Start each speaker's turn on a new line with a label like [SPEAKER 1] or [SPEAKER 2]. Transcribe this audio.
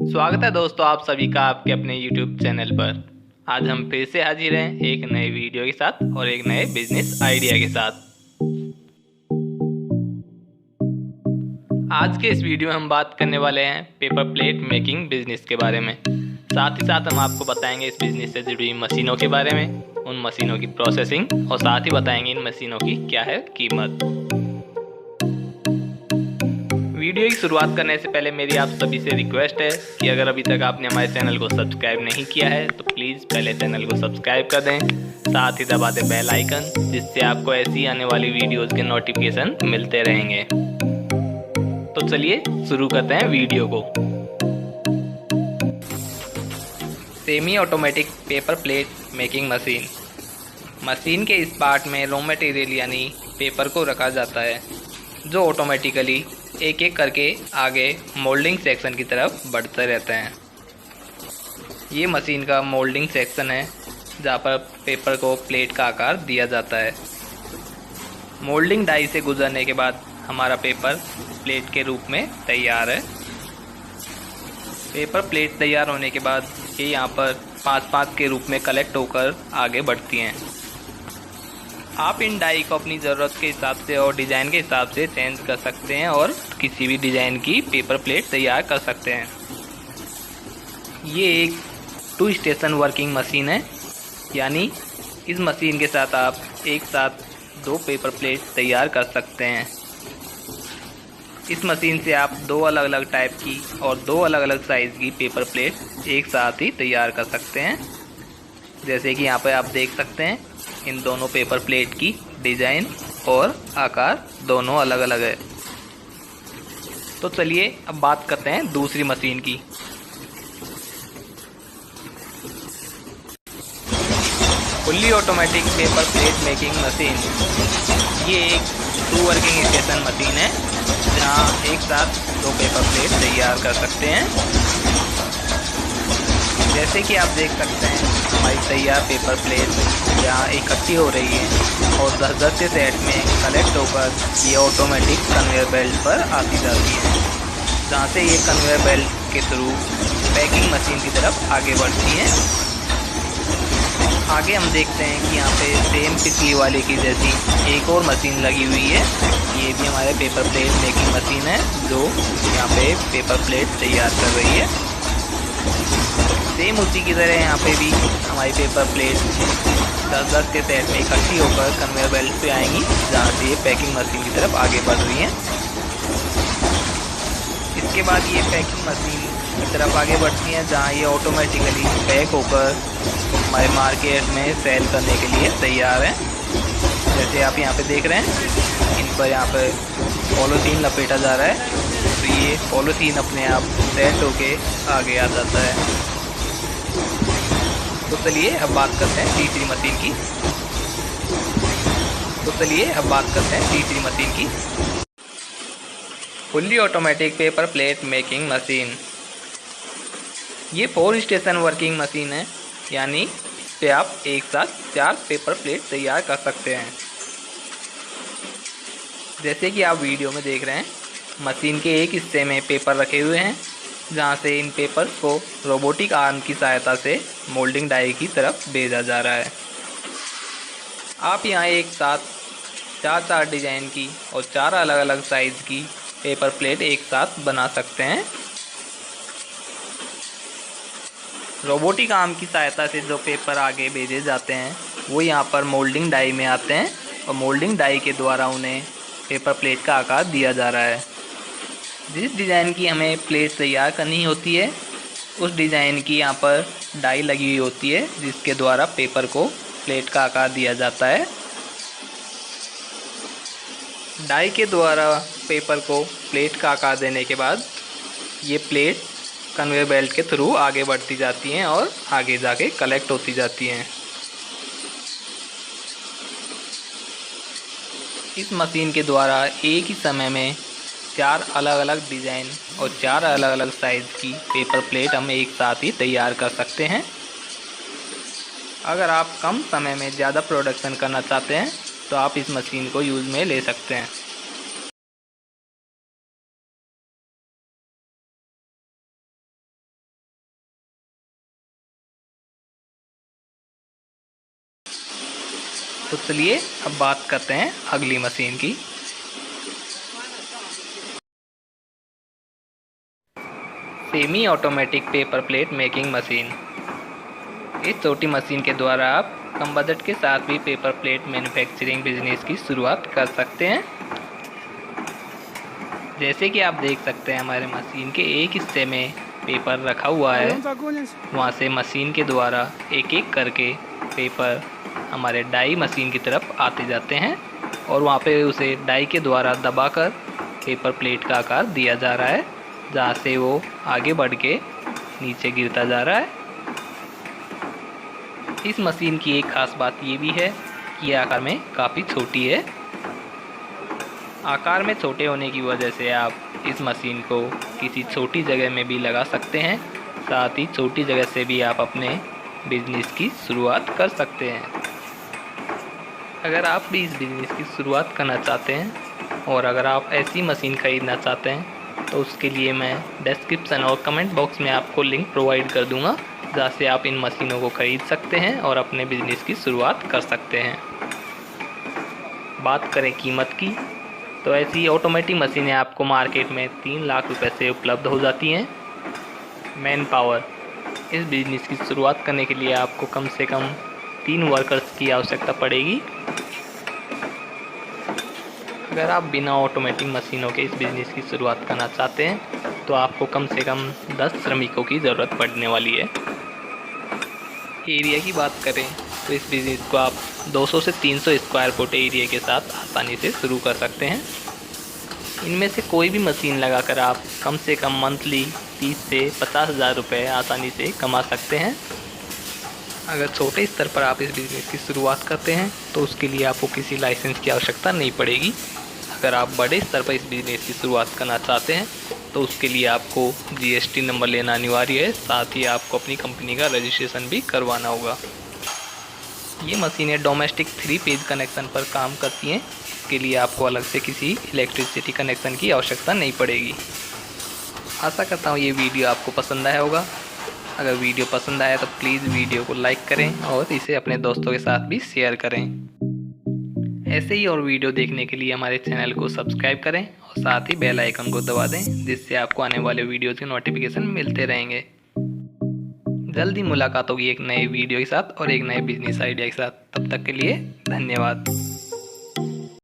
[SPEAKER 1] स्वागत है दोस्तों आप सभी का आपके अपने YouTube चैनल पर। आज हम फिर से हाजिर हैं एक नए वीडियो के साथ और एक नए बिजनेस आइडिया के साथ। आज के इस वीडियो में हम बात करने वाले हैं पेपर प्लेट मेकिंग बिजनेस के बारे में। साथ ही साथ हम आपको बताएंगे इस बिजनेस से जुड़ी मशीनों के बारे में, उन मशीनों की प्रोसेसिंग और साथ ही बताएंगे इन मशीनों की क्या है कीमत। वीडियो की शुरुआत करने से पहले मेरी आप सभी से रिक्वेस्ट है कि अगर अभी तक आपने हमारे चैनल को सब्सक्राइब नहीं किया है तो प्लीज़ पहले चैनल को सब्सक्राइब कर दें, साथ ही दबा दें बेल आइकन, जिससे आपको ऐसी आने वाली वीडियोस के नोटिफिकेशन मिलते रहेंगे। तो चलिए शुरू करते हैं वीडियो को। Semi automatic paper plate making machine. Machine के इस पार्ट में रॉ मटेरियल यानी पेपर को रखा जाता है, जो ऑटोमेटिकली एक एक करके आगे मोल्डिंग सेक्शन की तरफ बढ़ते रहते हैं। ये मशीन का मोल्डिंग सेक्शन है, जहाँ पर पेपर को प्लेट का आकार दिया जाता है। मोल्डिंग डाई से गुजरने के बाद हमारा पेपर प्लेट के रूप में तैयार है। पेपर प्लेट तैयार होने के बाद ये यहाँ पर 5-5 के रूप में कलेक्ट होकर आगे बढ़ती हैं। आप इन डाई को अपनी ज़रूरत के हिसाब से और डिज़ाइन के हिसाब से चेंज कर सकते हैं और किसी भी डिज़ाइन की पेपर प्लेट तैयार कर सकते हैं। ये एक 2 स्टेशन वर्किंग मशीन है, यानी इस मशीन के साथ आप एक साथ 2 पेपर प्लेट तैयार कर सकते हैं। इस मशीन से आप 2 अलग अलग टाइप की और 2 अलग अलग साइज़ की पेपर प्लेट एक साथ ही तैयार कर सकते हैं। जैसे कि यहाँ पर आप देख सकते हैं, इन दोनों पेपर प्लेट की डिज़ाइन और आकार दोनों अलग अलग है। तो चलिए अब बात करते हैं दूसरी मशीन की। Fully automatic paper plate making machine. ये एक 2 वर्किंग स्टेशन मशीन है, जहाँ एक साथ 2 पेपर प्लेट तैयार कर सकते हैं। जैसे कि आप देख सकते हैं, हमारी तैयार पेपर प्लेट यहाँ इकट्ठी हो रही है और 10-10 के सेट में कलेक्ट होकर ये ऑटोमेटिक कन्वेयर बेल्ट पर आती जाती है, जहाँ से ये कन्वेयर बेल्ट के थ्रू पैकिंग मशीन की तरफ आगे बढ़ती हैं। आगे हम देखते हैं कि यहाँ पे सेम पिछली वाले की जैसी एक और मशीन लगी हुई है। ये भी हमारे पेपर प्लेट मेकिंग मशीन है, जो यहाँ पे पेपर प्लेट तैयार कर रही है। सेम उसी की तरह यहाँ पे भी हमारी पेपर प्लेट 10-10 के सेट में इकट्ठी होकर कन्वेयर बेल्ट पे आएंगी, जहाँ से ये पैकिंग मशीन की तरफ आगे बढ़ रही हैं। इसके बाद ये पैकिंग मशीन की तरफ आगे बढ़ती हैं, जहाँ ये ऑटोमेटिकली पैक होकर हमारे मार्केट में सेल करने के लिए तैयार हैं। जैसे आप यहाँ पे देख रहे हैं, इन पर यहाँ पर पॉलीथीन लपेटा जा रहा है, तो ये पॉलीथीन अपने आप सेट होके आगे आ जाता है। तो चलिए अब बात करते हैं तीसरी मशीन की। Fully automatic paper plate making machine. ये 4 स्टेशन वर्किंग मशीन है, यानी इस पे आप एक साथ 4 पेपर प्लेट तैयार कर सकते हैं। जैसे कि आप वीडियो में देख रहे हैं, मशीन के एक हिस्से में पेपर रखे हुए हैं, जहाँ से इन पेपर्स को रोबोटिक आर्म की सहायता से मोल्डिंग डाई की तरफ भेजा जा रहा है। आप यहाँ एक साथ 4-4 डिज़ाइन की और 4 अलग अलग साइज़ की पेपर प्लेट एक साथ बना सकते हैं। रोबोटिक आर्म की सहायता से जो पेपर आगे भेजे जाते हैं, वो यहाँ पर मोल्डिंग डाई में आते हैं और मोल्डिंग डाई के द्वारा उन्हें पेपर प्लेट का आकार दिया जा रहा है। जिस डिज़ाइन की हमें प्लेट तैयार करनी होती है, उस डिज़ाइन की यहाँ पर डाई लगी हुई होती है, जिसके द्वारा पेपर को प्लेट का आकार दिया जाता है। डाई के द्वारा पेपर को प्लेट का आकार देने के बाद ये प्लेट कन्वेयर बेल्ट के थ्रू आगे बढ़ती जाती हैं और आगे जाके कलेक्ट होती जाती हैं। इस मशीन के द्वारा एक ही समय में 4 अलग अलग डिज़ाइन और 4 अलग अलग साइज़ की पेपर प्लेट हम एक साथ ही तैयार कर सकते हैं। अगर आप कम समय में ज़्यादा प्रोडक्शन करना चाहते हैं तो आप इस मशीन को यूज़ में ले सकते हैं। तो चलिए अब बात करते हैं अगली मशीन की। Semi automatic paper plate making machine. इस छोटी मशीन के द्वारा आप कम बजट के साथ भी पेपर प्लेट मैन्युफैक्चरिंग बिजनेस की शुरुआत कर सकते हैं। जैसे कि आप देख सकते हैं हमारे मशीन के एक हिस्से में पेपर रखा हुआ है, वहाँ से मशीन के द्वारा एक एक करके पेपर हमारे डाई मशीन की तरफ आते जाते हैं और वहाँ पे उसे डाई के द्वारा दबाकर पेपर प्लेट का आकार दिया जा रहा है, जहाँ से वो आगे बढ़ के नीचे गिरता जा रहा है। इस मशीन की एक खास बात ये भी है कि ये आकार में काफ़ी छोटी है। आकार में छोटे होने की वजह से आप इस मशीन को किसी छोटी जगह में भी लगा सकते हैं, साथ ही छोटी जगह से भी आप अपने बिजनेस की शुरुआत कर सकते हैं। अगर आप भी इस बिज़नेस की शुरुआत करना चाहते हैं और अगर आप ऐसी मशीन ख़रीदना चाहते हैं तो उसके लिए मैं डिस्क्रिप्शन और कमेंट बॉक्स में आपको लिंक प्रोवाइड कर दूंगा, जहाँ से आप इन मशीनों को ख़रीद सकते हैं और अपने बिजनेस की शुरुआत कर सकते हैं। बात करें कीमत की, तो ऐसी ऑटोमेटिक मशीनें आपको मार्केट में 3 लाख रुपए से उपलब्ध हो जाती हैं। मैन पावर, इस बिज़नेस की शुरुआत करने के लिए आपको कम से कम 3 वर्कर्स की आवश्यकता पड़ेगी। अगर आप बिना ऑटोमेटिक मशीनों के इस बिज़नेस की शुरुआत करना चाहते हैं तो आपको कम से कम 10 श्रमिकों की ज़रूरत पड़ने वाली है। एरिया की बात करें तो इस बिज़नेस को आप 200 से 300 स्क्वायर फुट एरिया के साथ आसानी से शुरू कर सकते हैं। इनमें से कोई भी मशीन लगाकर आप कम से कम मंथली 30 से 50 हज़ार रुपये आसानी से कमा सकते हैं। अगर छोटे स्तर पर आप इस बिज़नेस की शुरुआत करते हैं तो उसके लिए आपको किसी लाइसेंस की आवश्यकता नहीं पड़ेगी। अगर आप बड़े स्तर पर इस बिज़नेस की शुरुआत करना चाहते हैं तो उसके लिए आपको GST नंबर लेना अनिवार्य है, साथ ही आपको अपनी कंपनी का रजिस्ट्रेशन भी करवाना होगा। ये मशीनें डोमेस्टिक 3 फेज कनेक्शन पर काम करती हैं, इसके लिए आपको अलग से किसी इलेक्ट्रिसिटी कनेक्शन की आवश्यकता नहीं पड़ेगी। आशा करता हूँ ये वीडियो आपको पसंद आया होगा। अगर वीडियो पसंद आया तो प्लीज़ वीडियो को लाइक करें और इसे अपने दोस्तों के साथ भी शेयर करें। ऐसे ही और वीडियो देखने के लिए हमारे चैनल को सब्सक्राइब करें और साथ ही बेल आइकन को दबा दें, जिससे आपको आने वाले वीडियोज़ के नोटिफिकेशन मिलते रहेंगे। जल्दी मुलाकात होगी एक नए वीडियो के साथ और एक नए बिजनेस आइडिया के साथ। तब तक के लिए धन्यवाद।